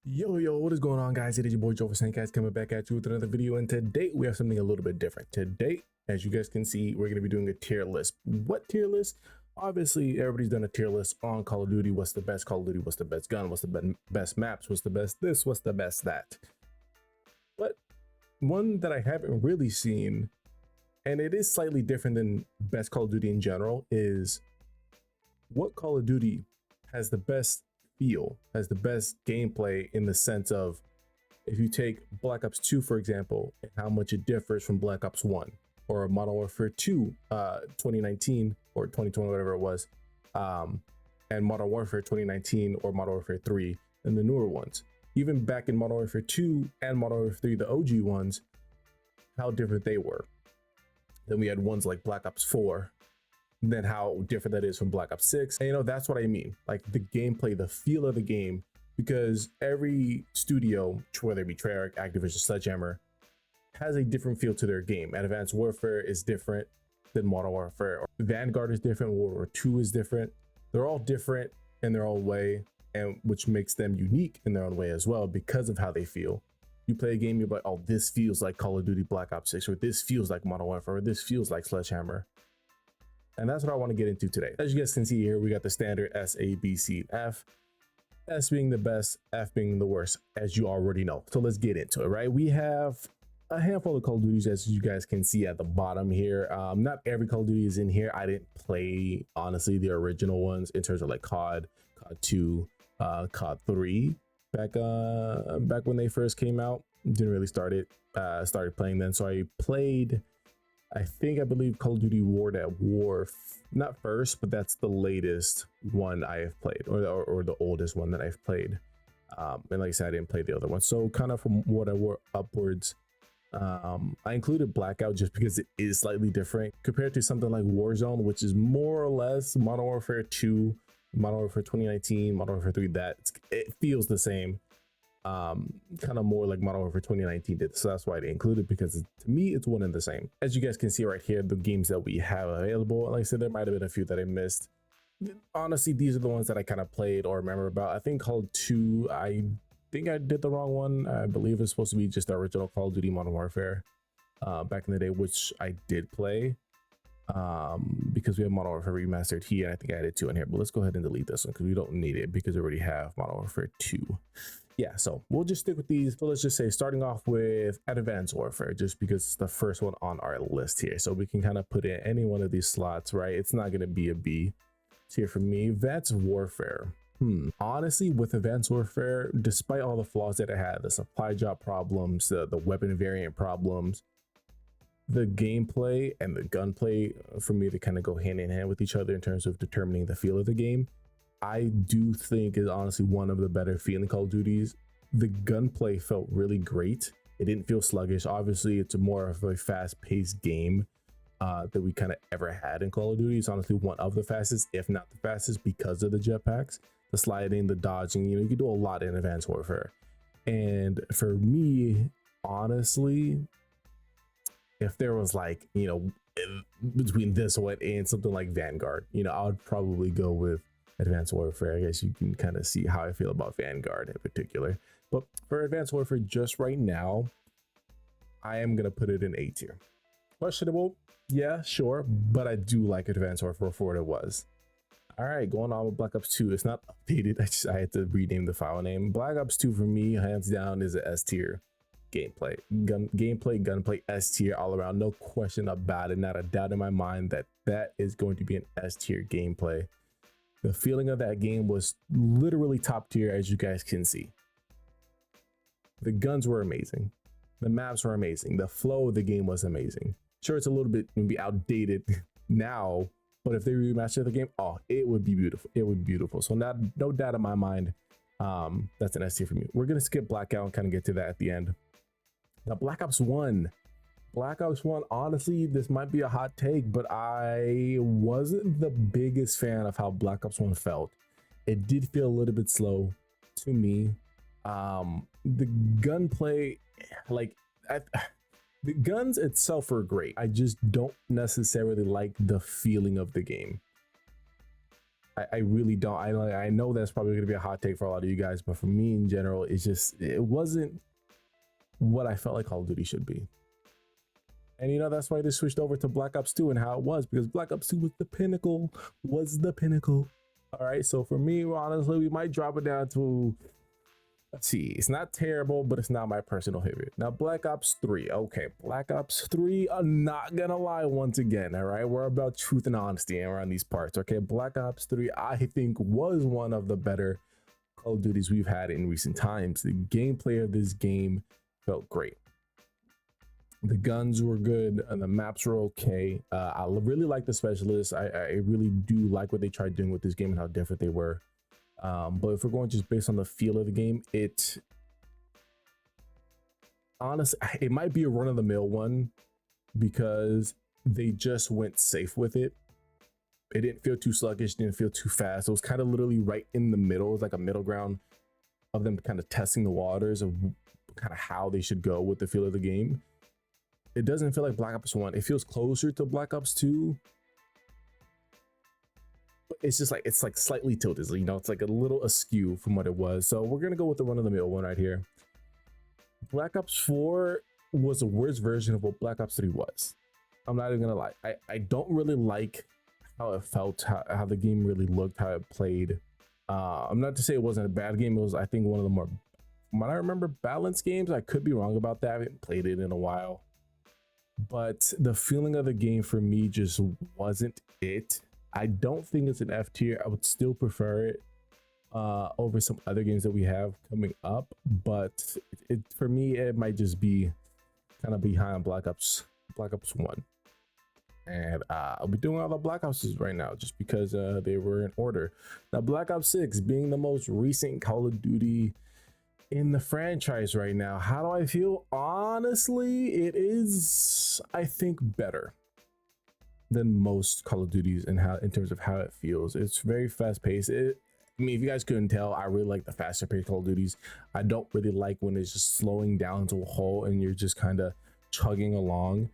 Yo, what is going on, guys? It is your boy joyfulsnakeyez coming back at you with another video, and today we have something a little bit different. Today, as you guys can see, we're going to be doing a tier list. What tier list? Obviously, everybody's done a tier list on Call of Duty. What's the best Call of Duty? What's the best gun? What's the best maps? What's the best this? What's the best that? But one that I haven't really seen, and it is slightly different than best Call of Duty in general, is what Call of Duty has the best feel, has the best gameplay, in the sense of, if you take Black Ops 2 for example, and how much it differs from Black Ops 1 or Modern Warfare 2 2019 or 2020, whatever it was, and Modern Warfare 2019 or Modern Warfare 3 and the newer ones, even back in Modern Warfare 2 and Modern Warfare 3, the OG ones, how different they were. Then we had ones like Black Ops 4, then how different that is from Black Ops 6. And that's what I mean, like the gameplay, the feel of the game, because every studio, whether it be Treyarch, Activision, Sledgehammer, has a different feel to their game. Advanced Warfare is different than Modern Warfare. Vanguard is different. World War II is different. They're all different in their own way, and which makes them unique in their own way as well, because of how they feel. You play a game, you're like, oh, this feels like Call of Duty Black Ops 6, or this feels like Modern Warfare, or this feels like Sledgehammer. And that's what I want to get into today. As you guys can see here, we got the standard S, A, B, C, F. S being the best, F being the worst, as you already know. So let's get into it, right? We have a handful of Call of Duties, as you guys can see at the bottom here. Not every Call of Duty is in here. I didn't play, honestly, the original ones in terms of like COD, COD 2, COD 3, back when they first came out. Didn't really started playing then. So I played, I believe Call of Duty War, not first, but that's the latest one I have played, or the oldest one that I've played. And like I said, I didn't play the other one. So kind of from what I wore upwards, I included Blackout just because it is slightly different compared to something like Warzone, which is more or less Modern Warfare 2, Modern Warfare 2019, Modern Warfare 3. It feels the same. Kind of more like Modern Warfare 2019 did, so that's why they included, because to me it's one and the same. As you guys can see right here, the games that we have available, like I said, there might have been a few that I missed. Honestly, these are the ones that I kind of played or remember about. I think Call of 2, I think I did the wrong one. I believe it's supposed to be just the original Call of Duty Modern Warfare back in the day, which I did play, because we have Modern Warfare Remastered here. I think I added 2 in here, but let's go ahead and delete this one because we don't need it, because we already have Modern Warfare 2. Yeah, so we'll just stick with these. So let's just say, starting off with Advanced Warfare, just because it's the first one on our list here, so we can kind of put in any one of these slots, right? It's not going to be a B tier for me. Advanced Warfare, honestly, with Advanced Warfare, despite all the flaws that it had, the supply drop problems, the weapon variant problems, the gameplay and the gunplay, for me, to kind of go hand in hand with each other in terms of determining the feel of the game, I do think is honestly one of the better feeling Call of Duties. The gunplay felt really great. It didn't feel sluggish. Obviously, it's more of a fast-paced game that we kind of ever had in Call of Duty. It's honestly one of the fastest, if not the fastest, because of the jetpacks, the sliding, the dodging. You can do a lot in Advanced Warfare. And for me, honestly, if there was like, between this one and something like Vanguard, I would probably go with Advanced Warfare. I guess you can kind of see how I feel about Vanguard in particular. But for Advanced Warfare, just right now, I am going to put it in A tier. Questionable? Yeah, sure. But I do like Advanced Warfare for what it was. All right, going on with Black Ops 2. It's not updated. I had to rename the file name. Black Ops 2 for me, hands down, is an S tier. Gameplay, gunplay, S tier all around. No question about it. Not a doubt in my mind that is going to be an S tier gameplay. The feeling of that game was literally top tier, as you guys can see. The guns were amazing. The maps were amazing. The flow of the game was amazing. Sure, it's a little bit maybe outdated now, but if they remastered the game, oh, it would be beautiful. It would be beautiful. So no doubt in my mind, that's an S tier for me. We're going to skip Blackout and kind of get to that at the end. Now, Black Ops 1, honestly, this might be a hot take, but I wasn't the biggest fan of how Black Ops 1 felt. It did feel a little bit slow to me. The gunplay, the guns itself were great. I just don't necessarily like the feeling of the game. I really don't. I know that's probably going to be a hot take for a lot of you guys, but for me in general, it wasn't what I felt like Call of Duty should be. And you know, that's why they switched over to Black Ops 2 and how it was, because Black Ops 2 was the pinnacle, All right, so for me, honestly, we might drop it down to, let's see, it's not terrible, but it's not my personal favorite. Now, Black Ops 3. Okay, Black Ops 3, I'm not gonna lie once again, all right? We're about truth and honesty around these parts, okay? Black Ops 3, I think, was one of the better Call of Duties we've had in recent times. The gameplay of this game felt great. The guns were good and the maps were okay. I really like the specialists. I really do like what they tried doing with this game and how different they were. But if we're going just based on the feel of the game, honestly, it might be a run-of-the-mill one because they just went safe with it. It didn't feel too sluggish, didn't feel too fast. It was kind of literally right in the middle. It was like a middle ground of them kind of testing the waters of kind of how they should go with the feel of the game. It doesn't feel like Black Ops 1. It feels closer to Black Ops 2. But it's just like, it's like slightly tilted, you know, it's like a little askew from what it was. So we're going to go with the run-of-the-mill one right here. Black Ops 4 was the worst version of what Black Ops 3 was. I'm not even going to lie. I don't really like how it felt, how the game really looked, how it played. I'm not to say it wasn't a bad game. It was, I think, one of the more, from what I remember, balanced games. I could be wrong about that. I haven't played it in a while. But the feeling of the game for me just wasn't it. I don't think it's an F tier. I would still prefer it over some other games that we have coming up. But for me, it might just be kind of behind Black Ops 1. And I'll be doing all the Black Opses right now just because they were in order. Now, Black Ops 6 being the most recent Call of Duty in the franchise right now, how do I feel? Honestly, it is, I think, better than most Call of Duties in terms of how it feels. It's very fast paced. I mean, if you guys couldn't tell, I really like the faster paced Call of Duties. I don't really like when it's just slowing down to a halt and you're just kind of chugging along.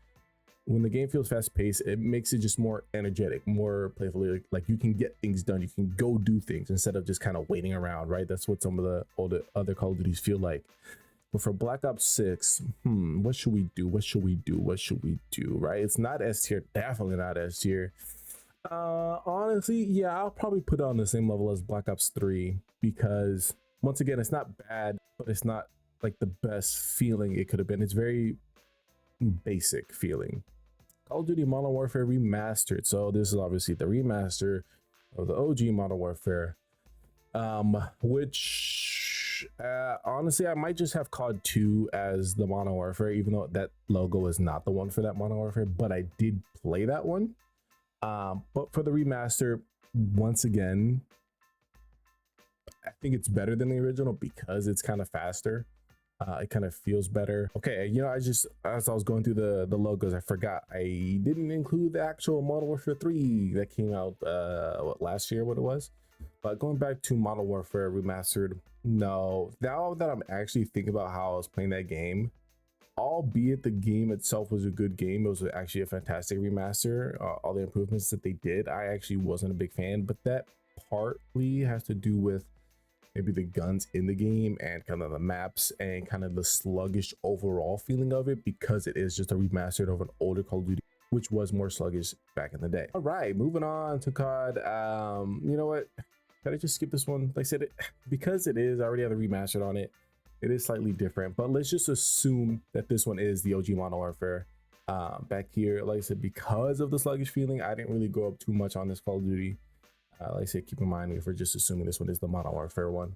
When the game feels fast paced, it makes it just more energetic, more playfully, like you can get things done, you can go do things instead of just kind of waiting around, right? That's what some of the other Call of Duties feel like. But for Black Ops 6, what should we do? What should we do? What should we do? Right? It's not S tier, definitely not S tier. Honestly, yeah, I'll probably put it on the same level as Black Ops 3 because once again, it's not bad, but it's not like the best feeling it could have been. It's very basic feeling. Call of Duty Modern Warfare Remastered. So this is obviously the remaster of the OG Modern Warfare, which honestly, I might just have COD 2 as the Modern Warfare, even though that logo is not the one for that Modern Warfare, but I did play that one. But for the remaster, once again, I think it's better than the original because it's kind of faster. It kind of feels better. Okay, you know, as I was going through the logos, I forgot I didn't include the actual Modern Warfare 3 that came out last year, what it was. But going back to Modern Warfare Remastered, no, now that I'm actually thinking about how I was playing that game, albeit the game itself was a good game, it was actually a fantastic remaster. All the improvements that they did, I actually wasn't a big fan, but that partly has to do with maybe the guns in the game and kind of the maps and kind of the sluggish overall feeling of it, because it is just a remastered of an older Call of Duty, which was more sluggish back in the day. All right, moving on to COD. You know what? Can I just skip this one? Like I said, because it is, I already have a remastered on it. It is slightly different, but let's just assume that this one is the OG Modern Warfare. Back here, like I said, because of the sluggish feeling, I didn't really go up too much on this Call of Duty. Like I said, keep in mind if we're just assuming this one is the Modern Warfare one.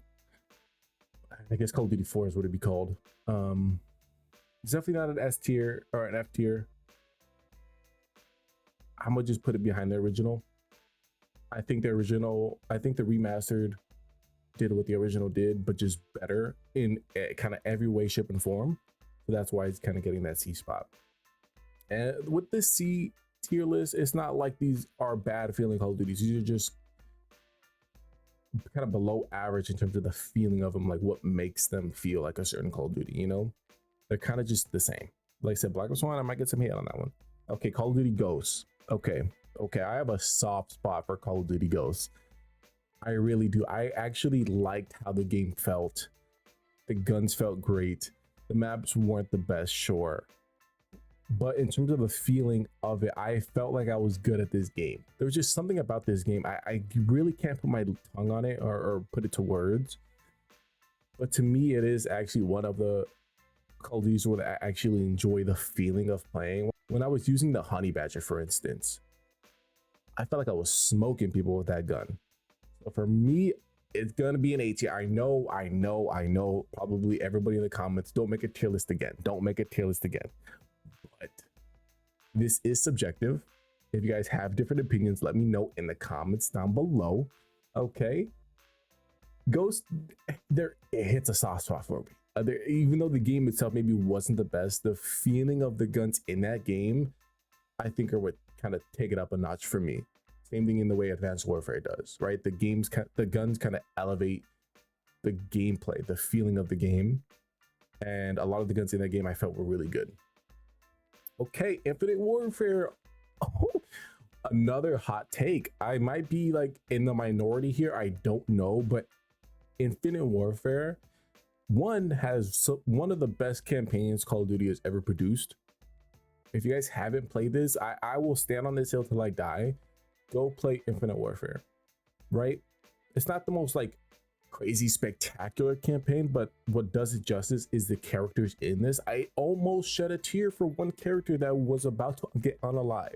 I guess Call of Duty 4 is what it'd be called. It's definitely not an S tier or an F tier. I'm gonna just put it behind the original. I think the remastered did what the original did, but just better in kind of every way, shape, and form. So that's why it's kind of getting that C spot. And with this C tier list, it's not like these are bad feeling Call of Duties. These are just kind of below average in terms of the feeling of them, like what makes them feel like a certain Call of Duty, you know? They're kind of just the same. Like I said, Black Ops 1, I might get some hate on that one. Okay, Call of Duty Ghosts. Okay, I have a soft spot for Call of Duty Ghosts. I really do. I actually liked how the game felt. The guns felt great. The maps weren't the best, sure. But in terms of the feeling of it, I felt like I was good at this game. There was just something about this game. I really can't put my tongue on it or put it to words. But to me, it is actually one of the Call of Duty where I actually enjoy the feeling of playing. When I was using the Honey Badger, for instance, I felt like I was smoking people with that gun. So for me, it's gonna be an A tier. I know. Probably everybody in the comments, don't make a tier list again. Don't make a tier list again. But this is subjective. If you guys have different opinions, let me know in the comments down below. Okay. Ghost, there, it hits a soft spot for me. Even though the game itself maybe wasn't the best, the feeling of the guns in that game, I think are what kind of take it up a notch for me. Same thing in the way Advanced Warfare does, right? The guns kind of elevate the gameplay, the feeling of the game. And a lot of the guns in that game I felt were really good. Okay, Infinite Warfare. Oh, another hot take. I might be like in the minority here. I don't know, but Infinite Warfare, one has one of the best campaigns Call of Duty has ever produced. If you guys haven't played this, I will stand on this hill till I die. Go play Infinite Warfare, right? It's not the most like crazy spectacular campaign, but what does it justice is the characters in this. I almost shed a tear for one character that was about to get unalived.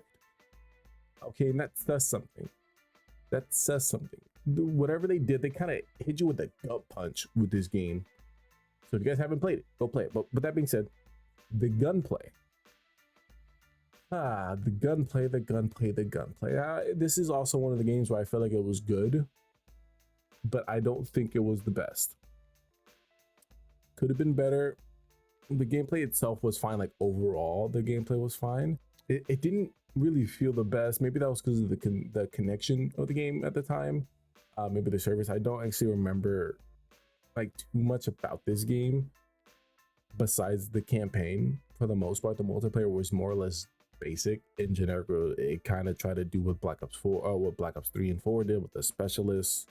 Okay, and that says something. That says something. Whatever they did, they kind of hit you with a gut punch with this game. So if you guys haven't played it, go play it. But with that being said, the gunplay. The gunplay. This is also one of the games where I felt like it was good, but I don't think it was the best. Could have been better. The gameplay itself was fine. Like overall, the gameplay was fine. It didn't really feel the best. Maybe that was because of the connection of the game at the time. Maybe the service. I don't actually remember like too much about this game besides the campaign. For the most part, the multiplayer was more or less basic and generic. It kind of tried to do what Black Ops 4 or what Black Ops 3 and 4 did with the specialists.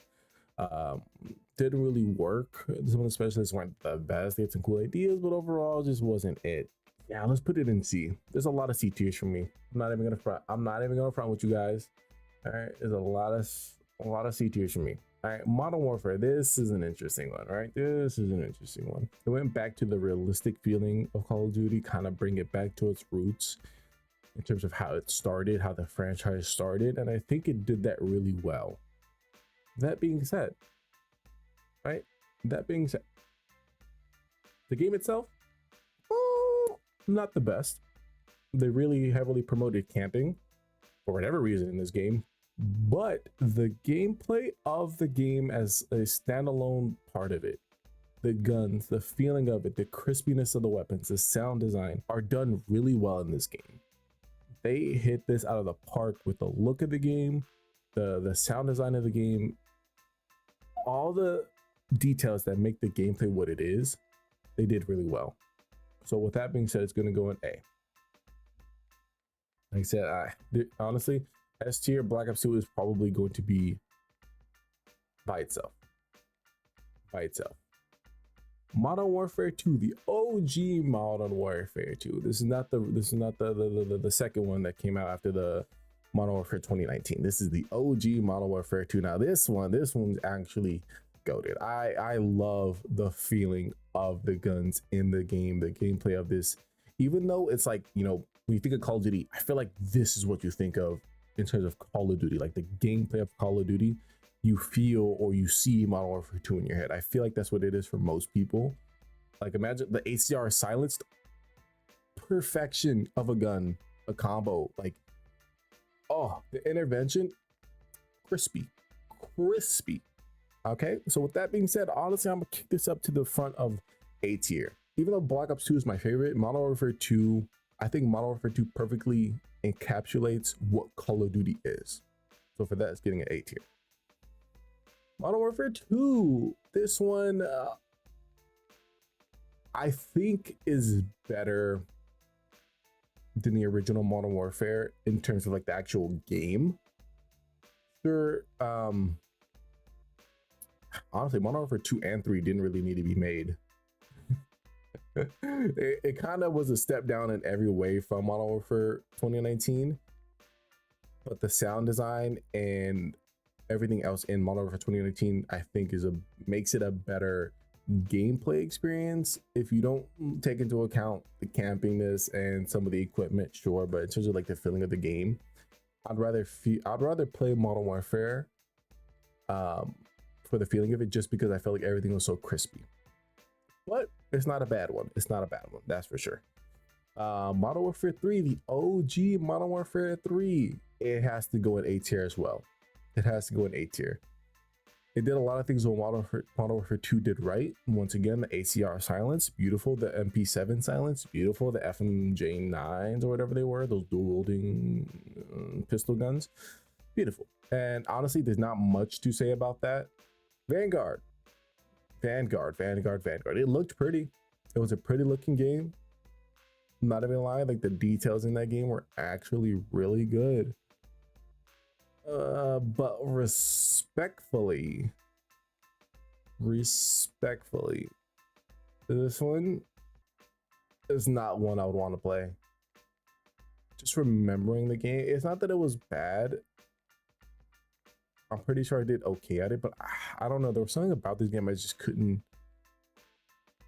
Didn't really work. Some of the specialists weren't the best. They had some cool ideas, but overall just wasn't it. Yeah, let's put it in C. There's a lot of C tiers for me. I'm not even gonna front with you guys. All right, there's a lot of C tiers for me. All right, Modern Warfare. This is an interesting one, right? This is an interesting one. It went back to the realistic feeling of Call of Duty, kind of bring it back to its roots in terms of how it started, how the franchise started, and I think it did that really well. That being said, right? That being said, the game itself, not the best. They really heavily promoted camping for whatever reason in this game, but the gameplay of the game as a standalone part of it, the guns, the feeling of it, the crispiness of the weapons, the sound design are done really well in this game. They hit this out of the park with the look of the game, the sound design of the game, all the details that make the gameplay what it is. They did really well. So with that being said, it's going to go in A. Like I said, honestly, S tier Black Ops 2 is probably going to be by itself. Modern Warfare 2, the OG Modern Warfare 2. This is not the second one that came out after the Modern Warfare 2019. This is the OG Modern Warfare 2. Now this one's actually goated. I love the feeling of the guns in the game, the gameplay of this. Even though it's like, you know, when you think of Call of Duty, I feel like this is what you think of in terms of Call of Duty, like the gameplay of Call of Duty. You feel or you see Modern Warfare 2 in your head. I feel like that's what it is for most people. Like imagine the ACR silenced, perfection of a gun, a combo. Like, oh, the intervention, crispy. Okay, so with that being said, honestly, I'm gonna kick this up to the front of A tier. Even though Black Ops 2 is my favorite, Modern Warfare 2, I think Modern Warfare 2 perfectly encapsulates what Call of Duty is. So for that, it's getting an A tier. Modern Warfare 2, this one I think is better than the original Modern Warfare in terms of like the actual game. Sure, honestly, Modern Warfare 2 and 3 didn't really need to be made. It kind of was a step down in every way from Modern Warfare 2019, but the sound design and everything else in Modern Warfare 2019, I think, makes it a better gameplay experience. If you don't take into account the campiness and some of the equipment, sure, but in terms of like the feeling of the game, I'd rather play Modern Warfare for the feeling of it, just because I felt like everything was so crispy. But it's not a bad one. It's not a bad one, that's for sure. Modern Warfare 3, the OG Modern Warfare 3, it has to go in A tier as well. It has to go in A tier. It did a lot of things what Modern Warfare 2 did right. Once again, the ACR silence, beautiful. The MP7 silence, beautiful. The FMJ9s or whatever they were, those dual wielding pistol guns, beautiful. And honestly, there's not much to say about that. Vanguard. It looked pretty. It was a pretty looking game. I'm not even gonna lie, like the details in that game were actually really good. But respectfully, this one is not one I would want to play. Just remembering the game, it's not that it was bad. I'm pretty sure I did okay at it, but I don't know. There was something about this game I just couldn't.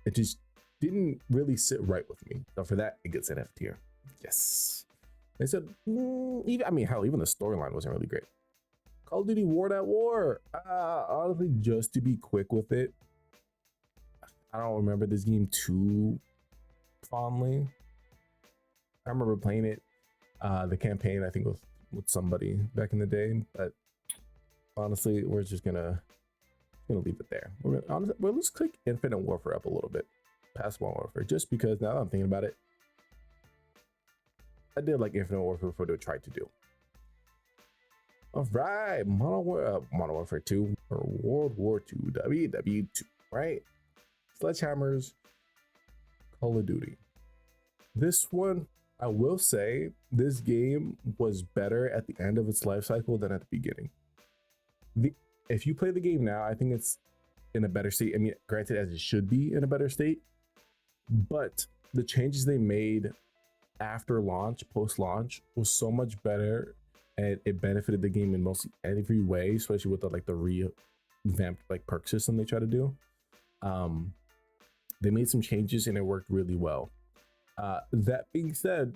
It just didn't really sit right with me. So for that, it gets an F tier. Yes. They said, even the storyline wasn't really great. Call of Duty War at War. Honestly, just to be quick with it, I don't remember this game too fondly. I remember playing it, the campaign, I think, with somebody back in the day, but honestly, we're just gonna leave it there. Let's click Infinite Warfare up a little bit, past Modern Warfare, just because now that I'm thinking about it, I did like Infinite Warfare for what they tried to do. All right, Modern Warfare 2 or World War 2, WW2, right? Sledgehammer's Call of Duty. This one, I will say, this game was better at the end of its life cycle than at the beginning. If you play the game now, I think it's in a better state. I mean, granted, as it should be in a better state, but the changes they made after launch, post-launch, was so much better, and it benefited the game in mostly every way, especially with the revamped like perk system they try to do. They made some changes and it worked really well. That being said,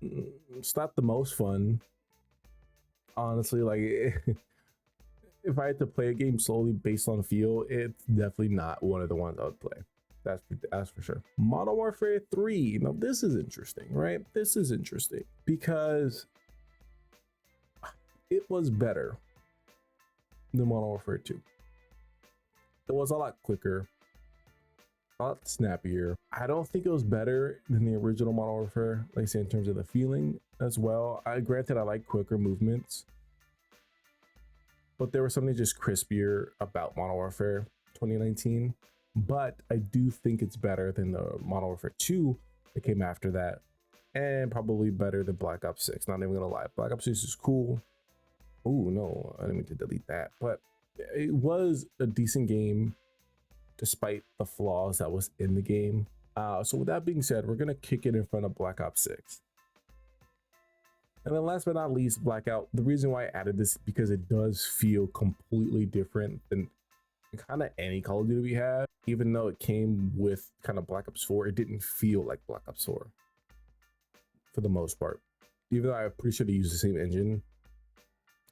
it's not the most fun, honestly. Like, if I had to play a game solely based on feel, it's definitely not one of the ones I would play. That's for sure. Modern Warfare 3. Now this is interesting, right? This is interesting because it was better than Modern Warfare 2. It was a lot quicker, a lot snappier. I don't think it was better than the original Modern Warfare, like I say, in terms of the feeling as well. Granted, I like quicker movements, but there was something just crispier about Modern Warfare 2019. But I do think it's better than the Modern Warfare 2 that came after that, and probably better than Black Ops 6. Not even gonna lie, Black Ops 6 is cool. Oh no, I didn't mean to delete that, but it was a decent game despite the flaws that was in the game. So with that being said, we're gonna kick it in front of Black Ops 6. And then last but not least, Blackout. The reason why I added this is because it does feel completely different than kind of any Call of Duty we had. Even though it came with kind of Black Ops 4, it didn't feel like Black Ops 4 for the most part. Even though I'm pretty sure they use the same engine,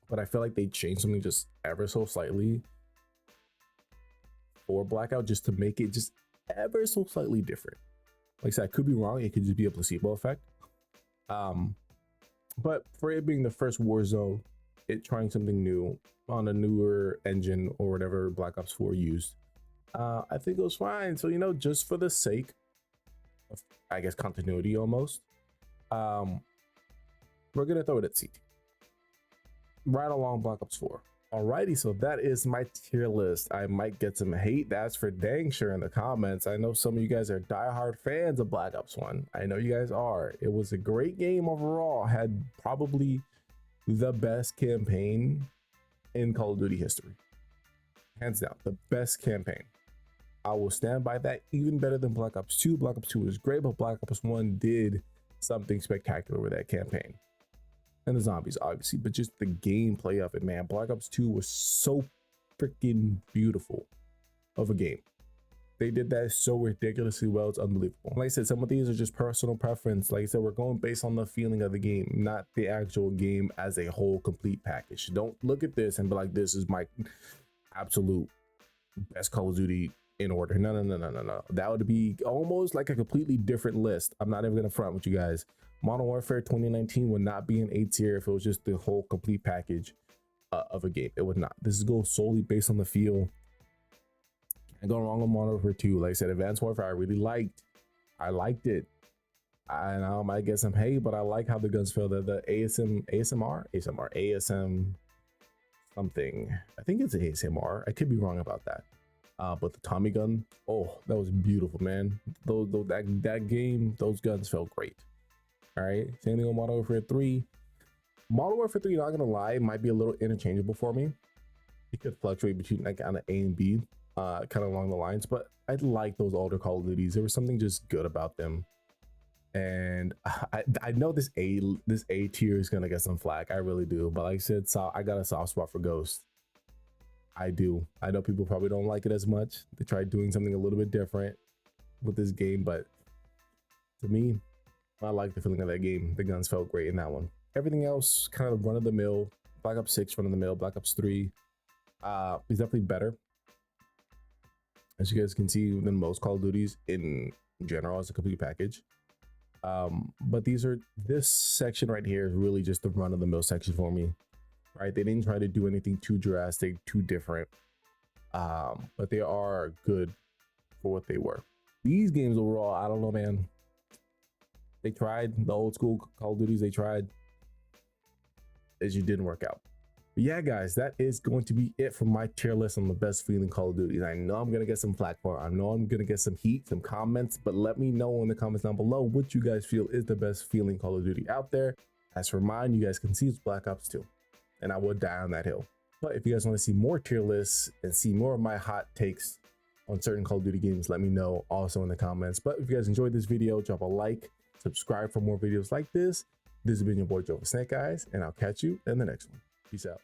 but I feel like they changed something just ever so slightly for Blackout, just to make it just ever so slightly different. Like I said, I could be wrong. It could just be a placebo effect. But for it being the first Warzone, it trying something new on a newer engine or whatever Black Ops 4 used, I think it was fine. So, just for the sake of, I guess, continuity almost, we're gonna throw it at CT, right along Black Ops 4. Alrighty, so that is my tier list. I might get some hate, that's for dang sure, in the comments. I know some of you guys are diehard fans of Black Ops 1. I know you guys are. It was a great game overall. Had probably the best campaign in Call of Duty history. Hands down, the best campaign. I will stand by that. Even better than Black Ops 2. Black Ops 2 was great, but Black Ops 1 did something spectacular with that campaign. And the zombies, obviously, but just the gameplay of it, man. Black Ops 2 was so freaking beautiful of a game. They did that so ridiculously well. It's unbelievable. Like I said, some of these are just personal preference. Like I said, we're going based on the feeling of the game, not the actual game as a whole complete package. Don't look at this and be like, this is my absolute best Call of Duty in order. No. That would be almost like a completely different list. I'm not even gonna front with you guys. Modern Warfare 2019 would not be an A tier if it was just the whole complete package of a game. It would not. This is go solely based on the feel. Can't go wrong with Modern Warfare 2. Like I said, Advanced Warfare I really liked. I liked it. And I might get some hate, but I like how the guns feel. The ASM something. I think it's ASMR. I could be wrong about that. But the Tommy gun, oh, that was beautiful, man. That game, those guns felt great. All right, same thing on Modern Warfare 3. Modern Warfare 3, not gonna lie, might be a little interchangeable for me. It could fluctuate between like kind of A and B, kind of along the lines. But I like those older Call of Duties. There was something just good about them. And I know this A tier is gonna get some flack. I really do. But like I said, I got a soft spot for Ghost. I do. I know people probably don't like it as much. They tried doing something a little bit different with this game, but to me, I like the feeling of that game. The guns felt great in that one. Everything else, kind of run of the mill. Black Ops 6, run of the mill. Black Ops 3 is definitely better, as you guys can see, than most Call of Duties in general as a complete package. But this section right here is really just the run of the mill section for me. Right, they didn't try to do anything too drastic, too different, but they are good for what they were. These games overall, I don't know, man. They tried the old school Call of Duties. They tried. It just didn't work out. But yeah, guys, that is going to be it for my tier list on the best feeling Call of Duty. I know I'm gonna get some flack for it. I know I'm gonna get some heat, some comments, but let me know in the comments down below what you guys feel is the best feeling Call of Duty out there. As for mine, you guys can see it's Black Ops 2. And I will die on that hill. But if you guys want to see more tier lists and see more of my hot takes on certain Call of Duty games, let me know also in the comments. But if you guys enjoyed this video, drop a like, subscribe for more videos like this. This has been your boy Joyfulsnakeyez, and I'll catch you in the next one. Peace out.